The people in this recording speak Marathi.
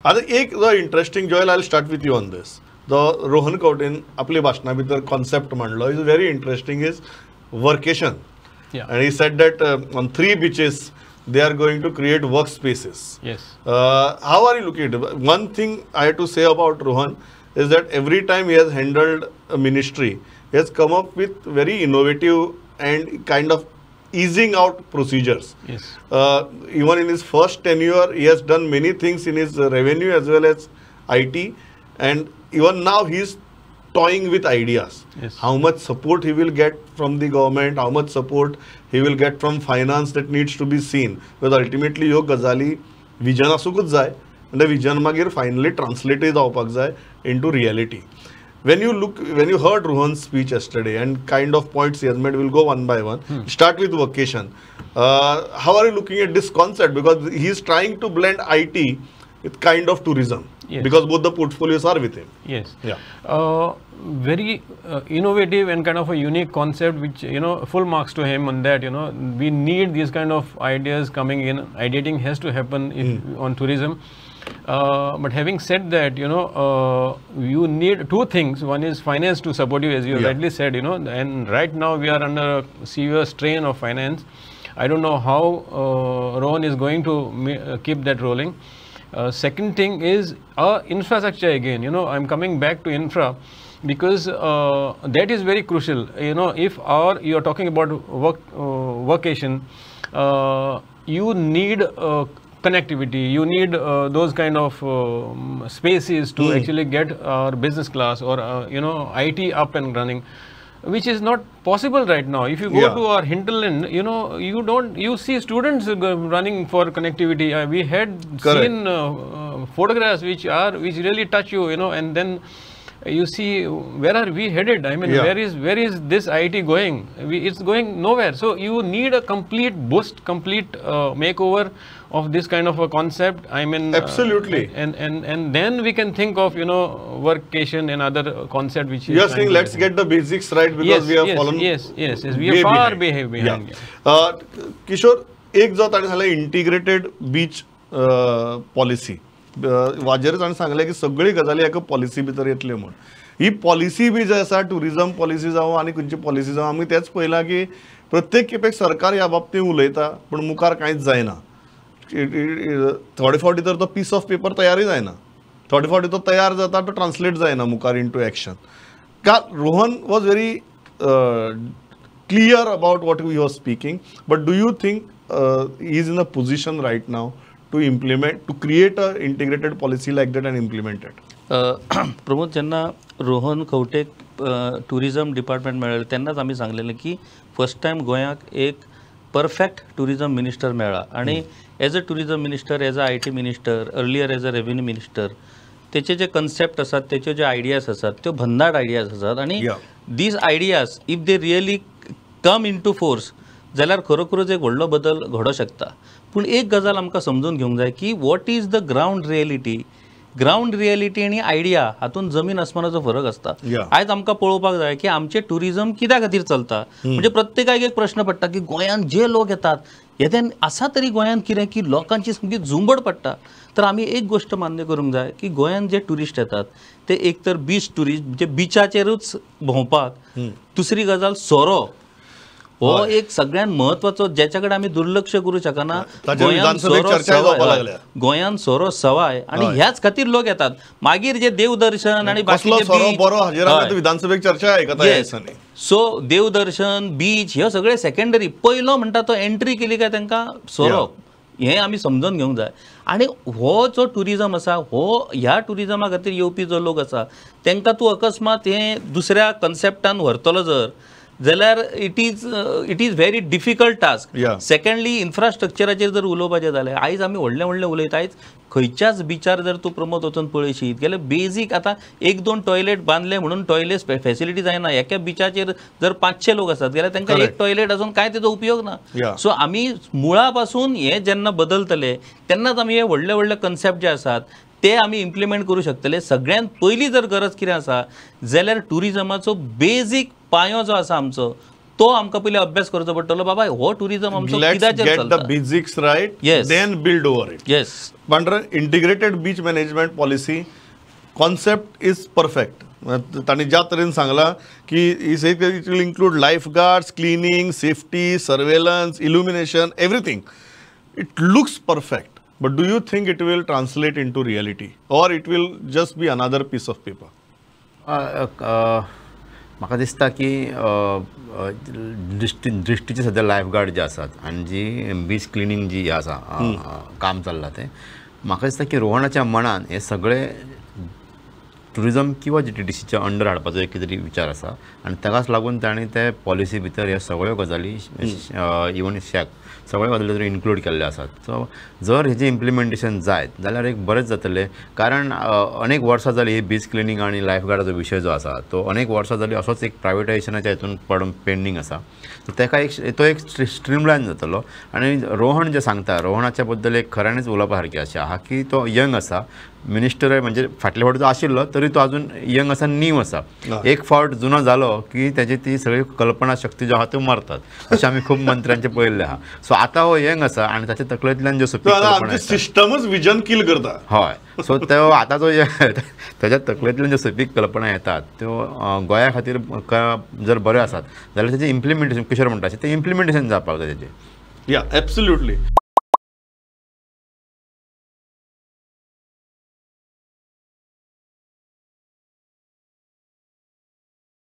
आता एक interesting Joel I will start with you on this. Rohan खंवटेन आपली भाशणा भितर कॉन्सेप्ट म्हणलो is very interesting is workation. And he said that on 3 beaches they are going to create work spaces. Yes. How are you looking at it? One thing I have to say about Rohan is that every time he has handled a ministry, he has come up with very innovative and kind of easing out procedures. Yes. Even in his first tenure, he has done many things in his revenue as well as IT, and even now he is toying with ideas. Yes. How much support he will get from the government, how much support he will get from finance, that needs to be seen. Because ultimately ह्यो गजाली vision आसूकच जाय, and the vision मागीर finally translate जावपाक जाय into reality. When you heard Rohan's speech yesterday and kind of points he has made, we'll go one by one. Start with vacation. How are you looking at this concept? Because he is trying to blend IT with kind of tourism. Yes. Because both the portfolios are with him. Yes. Yeah. Very innovative and kind of a unique concept, which, full marks to him on that. We need these kind of ideas coming in. Ideating has to happen on tourism. But having said that, you need 2 things. One is finance to support you, as you rightly said, and right now we are under a severe strain of finance. I don't know how Rohan is going to keep that rolling. Second thing is infrastructure again. I'm coming back to infra because that is very crucial. If you are talking about workation, you need connectivity. You need those kind of spaces to actually get our business class or IT up and running, which is not possible right now. If you go to our hinterland, you see students running for connectivity. We had seen photographs which really touch you, and then you see where are we headed? I mean, where is this IT going? It's going nowhere. So you need a complete boost, complete makeover of this kind of a concept. I mean, absolutely. And then we can think of workation and other concept which you are saying let's get the basics right, because we have fallen we are far behind. Kishore, एक जो ताणें सांगलें इंटिग्रेटेड बीच पॉलिसी, वाजेर ताणें सांगलें की सगळी गजाली एका पॉलिसी भितर येतल्यो म्हूण. ही पॉलिसी बी जी आसा, टुरिजम पॉलिसी जावं आनी खंयची पॉलिसी जावं, आमी तेच पळयलां की प्रत्येक खेपेक सरकार ह्या बाबतींत उलयता पूण मुखार कांयच जायना. थोडे फावटी तर तो पीस ऑफ पेपर तयारूय जायना, थोडे फावटी तो तयार जाता तो ट्रान्सलेट जायना मुखार इनटू एक्शन. का Rohan was very clear about what he was speaking, but do you think he is in a position right now to create a integrated policy like that and implement it? Pramod, जेन्ना रोहन खंवटेक टुरिजम डिपार्टमेंट मेळ्ळें तेन्नाच आमी सांगलेलें की फर्स्ट टायम गोंयाक एक परफेक्ट टुरिजम मिनिस्टर मेळ्ळा. आनी as a tourism minister, as a IT minister, earlier as a revenue minister, तेचे जे कन्सेप्ट आसात, तेचे जे आयडियाज आसात त्यो भन्नाट आयडियाज आसात. आनी these ideas if they really come into force जाल्यार खरोखरच एक व्हडलो बदल घडोवंक शकता. पूण एक गजाल आमकां समजून घेवंक जाय की what is the ground reality. Ground reality आनी आयडिया हातूंत जमीन आसमानाचो फरक आसता. आयज आमकां पळोवपाक जाय की आमचें टुरिजम कित्या खातीर चलता. म्हणजे प्रत्येकाक एक प्रश्न पडटा की गोंयांत जे लोक येतात येदेन आसा तरी गोंयांत कितें की लोकांची सामकी झुंबड पडटा. तर आमी एक गोश्ट मान्य करूंक जाय की गोंयांत जे टुरिस्ट येतात ते एक तर बीच टुरिस्ट, म्हणजे बिचाचेरूच भोंवपाक. दुसरी गजाल सोरो, हो एक सगळ्यात म्हत्वाचो ज्याच्या कडेन आमी दुर्लक्ष करूं शकना. गोंयांत सोरो सवाय आनी ह्याच खातीर लोक येतात. मागीर जे देवदर्शन आनी सो देवदर्शन, बीच ह्यो सगळे सेकंडरी. पयलो म्हणटा तो एंट्री केली काय तांकां सोरो, हें आमी समजून घेवंक जाय. आनी हो जो टुरिजम आसा, हो ह्या टुरिजमा खातीर येवपी जो लोक आसा तांकां तूं अकस्मात हें दुसऱ्या कन्सेप्टान व्हरतलो जाल्यार it is very difficult task. Secondly इन्फ्रास्ट्रक्चराचेर जर उलोवपाचें जाल्यार आयज आमी व्हडलें उलयता. आयज खंयच्याच बिचार जर तूं प्रमोद वचून पळयशीत जाल्यार बेजीक आतां 1-2 टॉयलेट बांदले म्हणून टॉयलेट फेसिलिटी जायना. एका बिचाचेर जर 500 लोक आसात जाल्यार तांकां एक टॉयलेट आसून कांय तेजो उपयोग ना. सो आमी मुळा पासून हें जेन्ना बदलतले तेन्नाच आमी हे व्हडले कन्सेप्ट जे आसात ते आमी इम्प्लिमेंट करूं शकतले. सगळ्यांत पयली जर गरज कितें आसा जाल्यार टुरिजमाचो बेजीक पांयो जो आसा आमचो तो आमकां पयलीं अभ्यास करचो पडटलो. बाबा हो टुरिजम आमचो कित्याचेर चलता. Get the basics right, then build over it. Yes. पांढरं integrated beach management policy concept is perfect. तांणी ज्या तरेन सांगलां की it will include lifeguards, cleaning, safety, surveillance, illumination, everything. It looks perfect. But do you think it will translate into reality or it will just be another piece of paper? म्हाका दिसता की दृश्टीचे सध्या लायफगार्ड जे आसात आनी जी बीच क्लिनिंग जी आसा काम चल्लां तें म्हाका दिसता की रोहनाच्या मनान हे सगळे टुरिजम किंवा GTDCच्या अंडर हाडपाचो एक कितें तरी विचार आसा आनी ताकाच लागून ताणें ते पॉलिसी भितर ह्या सगळ्यो गजाली इवन सगळ्यो गजाली जर इन्क्लूड केल्ले आसात. सो जर हेजें इम्प्लिमेंटेशन जायत जाल्यार एक बरेंच जातलें. कारण अनेक वर्सां जालीं ही बीच क्लिनिंग आनी लायफगार्डाचो विशय जो आसा तो अनेक वर्सां जालीं असोच एक प्रायवेटायझेशनाच्या हितून पडून पेंडींग आसा. ताका एक स्ट्रीमलायन जातलो. आनी रोहन जें सांगता रोहनाच्या बद्दल एक खऱ्यानीच उलोवपा सारकें अशें आहा की तो यंग आसा. मिनिस्टर म्हणजे फाटल्या फावटी तो आशिल्लो तरी तो अजून यंग आसा, नीव आसा. एक फावट जुनो जालो की त्याची ती सगळी कल्पना शक्ती ज्यो आहा त्यो मरतात अशें आमी खूब मंत्र्यांचे पळयल्लें आहा. सो आतां हो यंग आसा आनी ताच्या तकलेंतल्यान ज्यो सोपी कल्पना सिस्टमच विजन किल करता. हय. सो तो आतां जो ताच्या तकलेंतल्यान ज्यो सोपी कल्पना येतात त्यो गोंया खातीर जर बऱ्यो आसात जाल्यार तेजें इम्प्लिमेंटेशन किशोर म्हणटा तें इम्प्लिमेंटेशन जावपाक जाय तेजें. या एब्सोल्युटली.